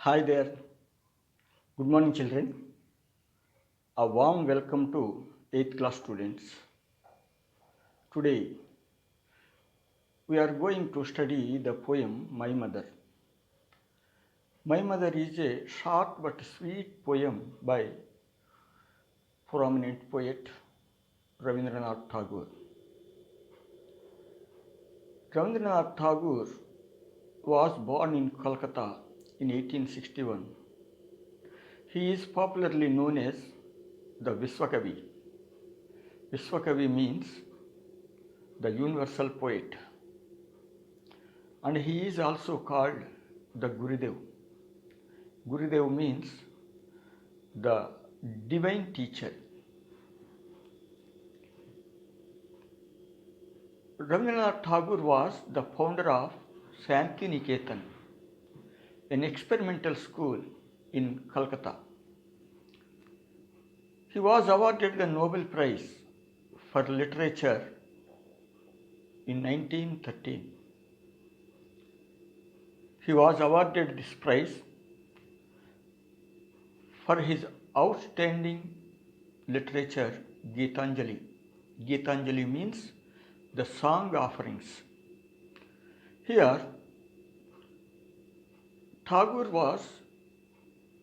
Hi there. Good morning, children. A warm welcome to 8th class students. Today, we are going to study the poem My Mother. My Mother is a short but sweet poem by prominent poet Rabindranath Tagore. Rabindranath Tagore was born in Kolkata in 1861. He is popularly known as the Vishwakavi. Vishwakavi means the universal poet, and he is also called the Gurudev. Gurudev means the divine teacher. Rabindranath Tagore was the founder of Shanti Niketan, an experimental school in Calcutta. He was awarded the Nobel Prize for Literature in 1913. He was awarded this prize for his outstanding literature, Gitanjali. Gitanjali means the song offerings. Here, Tagore was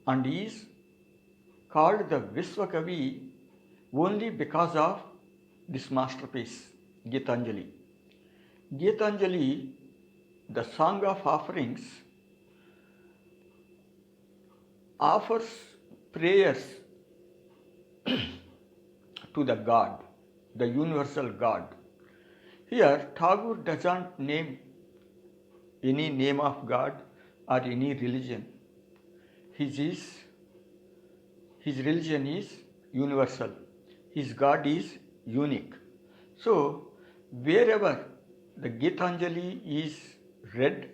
and is called the Vishwakavi only because of this masterpiece, Gitanjali. Gitanjali, the song of offerings, offers prayers to the God, the universal God. Here, Tagore doesn't name any name of God or any religion. His religion is universal. His God is unique. So, wherever the Gitanjali is read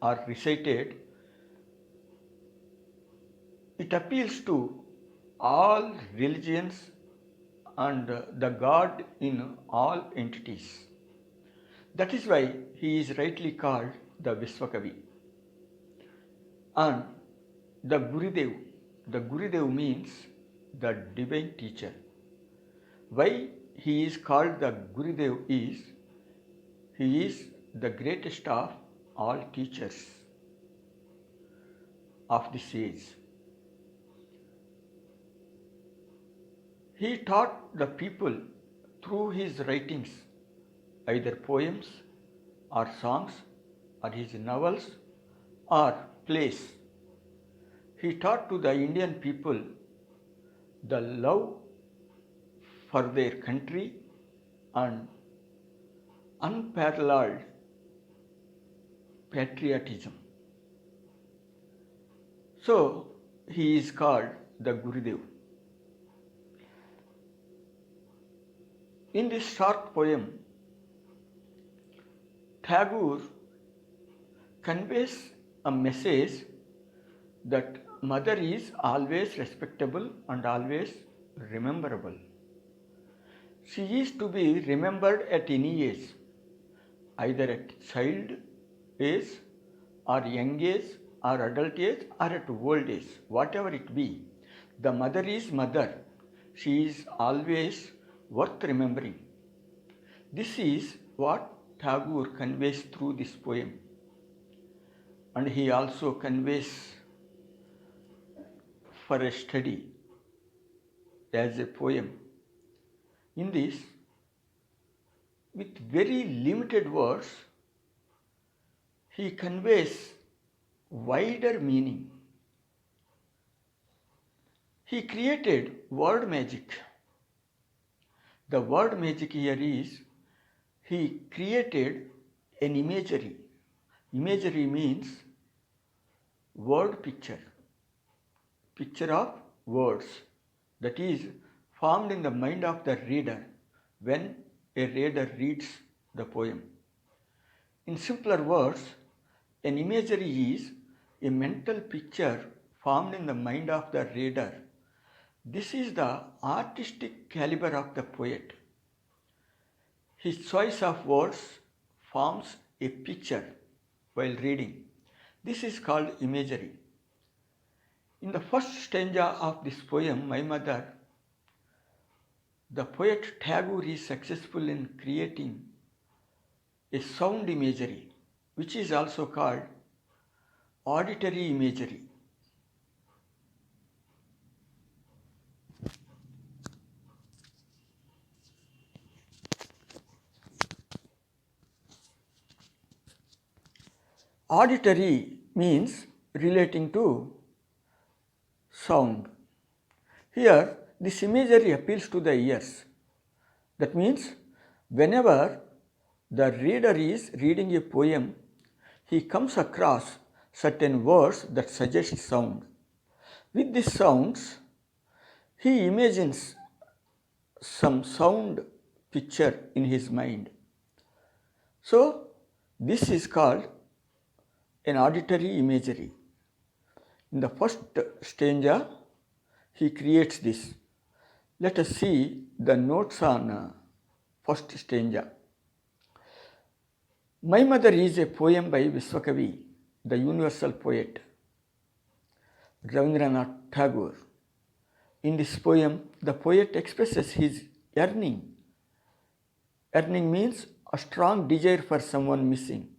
or recited, it appeals to all religions and the God in all entities. That is why he is rightly called the Vishwakavi. And the Gurudev means the divine teacher. Why he is called the Gurudev is he is the greatest of all teachers of this age. He taught the people through his writings, either poems or songs or his novels or plays. He taught to the Indian people the love for their country and unparalleled patriotism. So, he is called the Gurudev. In this short poem, Tagore conveys a message that mother is always respectable and always rememberable. She is to be remembered at any age, either at child age or young age or adult age or at old age, whatever it be. The mother is mother. She is always worth remembering. This is what Tagore conveys through this poem. And he also conveys for a study as a poem. In this, with very limited words, he conveys wider meaning. He created word magic. The word magic here is he created an imagery. Imagery means word picture of words that is formed in the mind of the reader when a reader reads the poem. In simpler words, an imagery is a mental picture formed in the mind of the reader. This is the artistic caliber of the poet. His choice of words forms a picture while reading. This is called imagery. In the first stanza of this poem, My Mother, the poet Tagore is successful in creating a sound imagery, which is also called auditory imagery. Auditory means relating to sound. Here, this imagery appeals to the ears. That means, whenever the reader is reading a poem, he comes across certain words that suggest sound. With these sounds, he imagines some sound picture in his mind. So, this is called an auditory imagery. In the first stanza, he creates this. Let us see the notes on first stanza. My Mother is a poem by Vishwakavi, the universal poet, Rabindranath Tagore. In this poem, the poet expresses his yearning. Yearning means a strong desire for someone missing.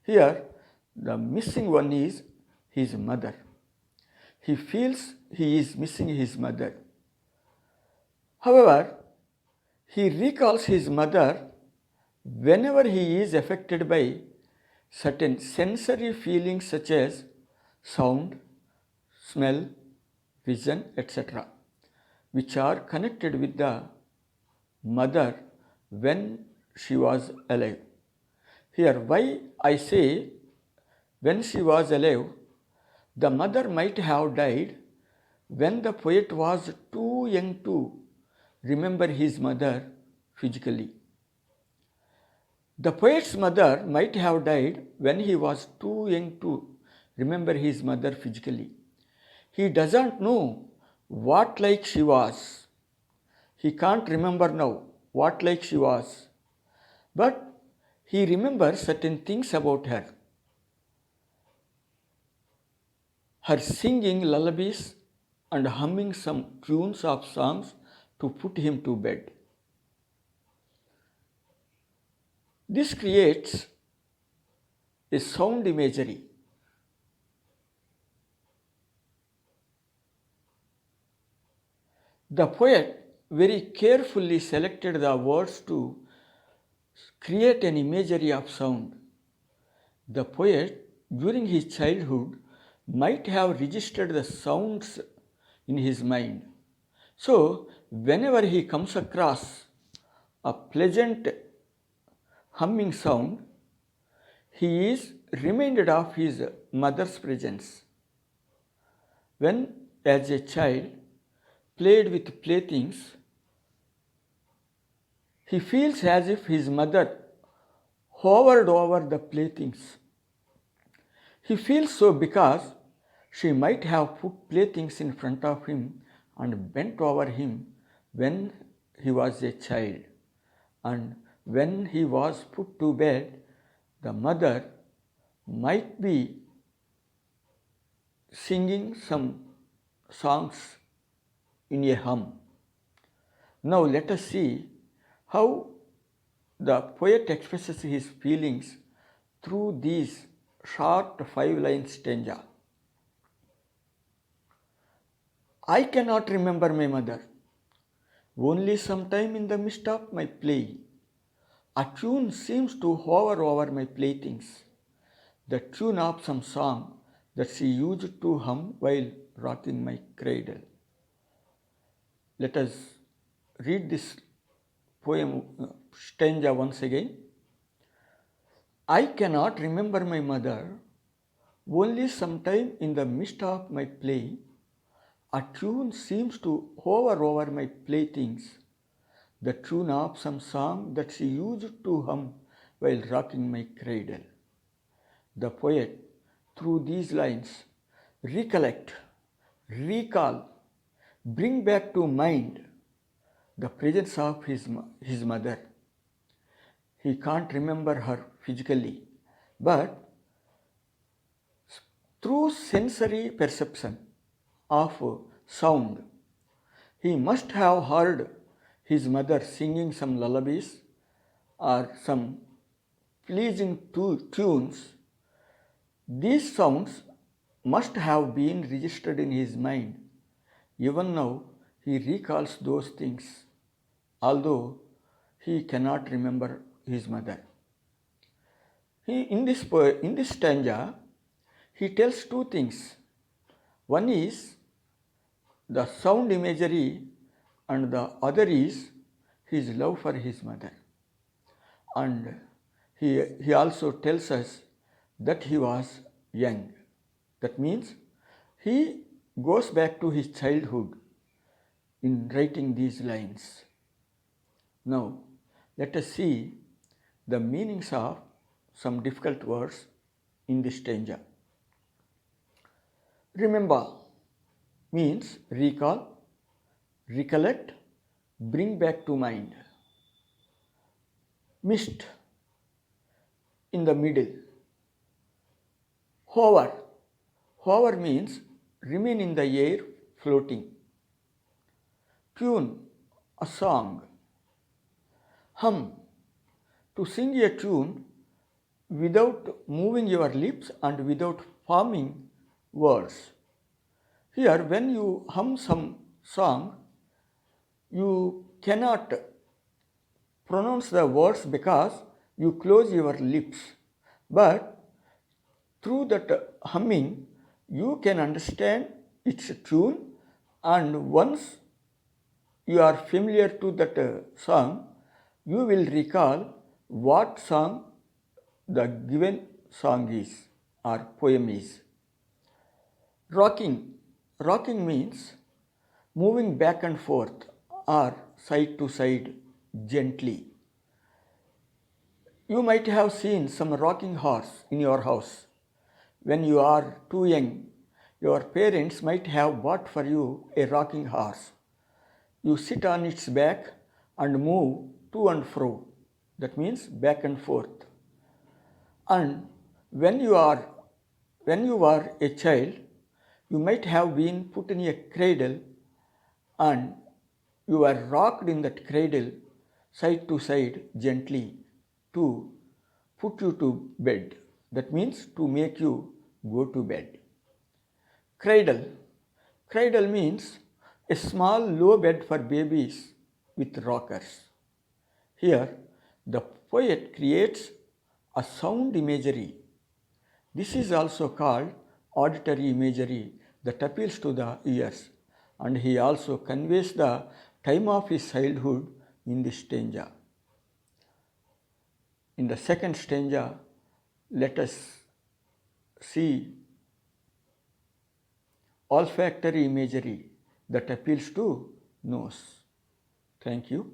Here, the missing one is his mother. He feels he is missing his mother. However, he recalls his mother whenever he is affected by certain sensory feelings such as sound, smell, vision, etc., which are connected with the mother when she was alive. Here, why I say when she was alive, the mother might have died when the poet was too young to remember his mother physically. The poet's mother might have died when he was too young to remember his mother physically. He doesn't know what like she was. He can't remember now what like she was. But he remembers certain things about her. Her singing lullabies and humming some tunes of songs to put him to bed. This creates a sound imagery. The poet very carefully selected the words to create an imagery of sound. The poet, during his childhood, might have registered the sounds in his mind. So, whenever he comes across a pleasant humming sound, he is reminded of his mother's presence. When, as a child, played with playthings, he feels as if his mother hovered over the playthings. He feels so because she might have put playthings in front of him and bent over him when he was a child. And when he was put to bed, the mother might be singing some songs in a hum. Now let us see how the poet expresses his feelings through these short 5-line stanza. I cannot remember my mother. Only sometime in the midst of my play, a tune seems to hover over my playthings, the tune of some song that she used to hum while rocking my cradle. Let us read this poem stanza once again. I cannot remember my mother. Only sometime in the midst of my play, a tune seems to hover over my playthings, the tune of some song that she used to hum while rocking my cradle. The poet, through these lines, recollect, recall, bring back to mind the presence of his mother. He can't remember her physically, but through sensory perception, of sound. He must have heard his mother singing some lullabies or some pleasing tunes. These sounds must have been registered in his mind. Even now, he recalls those things, although he cannot remember his mother. In this stanza, he tells two things. One is the sound imagery, and the other is his love for his mother. And he also tells us that he was young. That means he goes back to his childhood in writing these lines. Now, let us see the meanings of some difficult words in this stanza. Remember means recall, recollect, bring back to mind. Mist in the middle. Hover. Hover means remain in the air, floating. Tune, a song. Hum, to sing a tune without moving your lips and without forming words. Here, when you hum some song, you cannot pronounce the words because you close your lips. But through that humming, you can understand its tune, and once you are familiar to that song, you will recall what song the given song is or poem is. Rocking. Rocking means moving back and forth or side to side gently. You might have seen some rocking horse in your house. When you are too young, your parents might have bought for you a rocking horse. You sit on its back and move to and fro. That means back and forth. And when you were a child, you might have been put in a cradle and you were rocked in that cradle side to side gently to put you to bed. That means to make you go to bed. Cradle. Cradle means a small low bed for babies with rockers. Here, the poet creates a sound imagery. This is also called auditory imagery that appeals to the ears, and he also conveys the time of his childhood in this stanza. In the second stanza, let us see olfactory imagery that appeals to nose. Thank you.